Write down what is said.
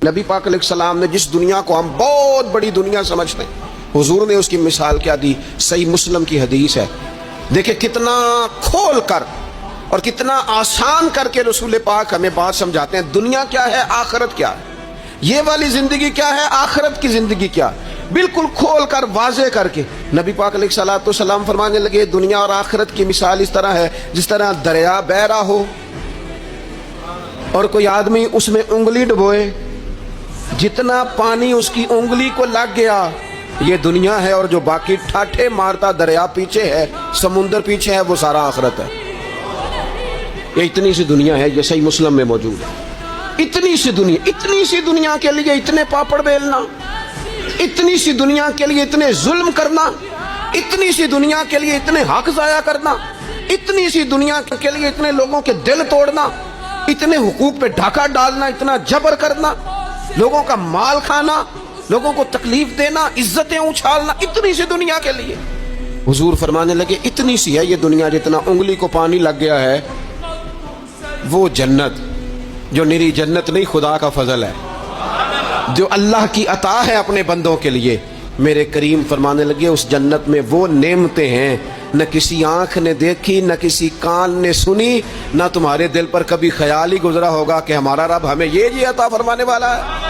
نبی پاک علیہ السلام نے جس دنیا کو ہم بہت بڑی دنیا سمجھتے ہیں، حضور نے اس کی مثال کیا دی؟ صحیح مسلم کی حدیث ہے، دیکھیں کتنا کھول کر اور کتنا آسان کر کے رسول پاک ہمیں بات سمجھاتے ہیں۔ دنیا کیا ہے، آخرت کیا ہے، یہ والی زندگی کیا ہے، آخرت کی زندگی کیا، بالکل کھول کر واضح کر کے نبی پاک علیہ الصلوۃ والسلام فرمانے لگے دنیا اور آخرت کی مثال اس طرح ہے جس طرح دریا بہہ رہا ہو اور کوئی آدمی اس میں انگلی ڈبوئے، جتنا پانی اس کی انگلی کو لگ گیا یہ دنیا ہے، اور جو باقی ٹھاٹھے مارتا دریا پیچھے ہے، سمندر پیچھے ہے، وہ سارا آخرت ہے۔ یہ اتنی سی دنیا ہے، یہ صحیح مسلم میں موجود ہے۔ اتنی سی دنیا کے لیے اتنے پاپڑ بیلنا، اتنی سی دنیا کے لیے اتنے ظلم کرنا، اتنی سی دنیا کے لیے اتنے حق ضائع کرنا، اتنی سی دنیا کے لیے اتنے لوگوں کے دل توڑنا، اتنے حقوق پہ ڈھاکہ ڈالنا، اتنا جبر کرنا، لوگوں کا مال کھانا، لوگوں کو تکلیف دینا، عزتیں اچھالنا، اتنی سی دنیا کے لیے حضور فرمانے لگے اتنی سی ہے یہ دنیا، جتنا انگلی کو پانی لگ گیا ہے وہ جنت، جو نری جنت نہیں، خدا کا فضل ہے، جو اللہ کی عطا ہے اپنے بندوں کے لیے۔ میرے کریم فرمانے لگے اس جنت میں وہ نعمتیں ہیں نہ کسی آنکھ نے دیکھی، نہ کسی کان نے سنی، نہ تمہارے دل پر کبھی خیال ہی گزرا ہوگا کہ ہمارا رب ہمیں یہ عطا فرمانے والا ہے۔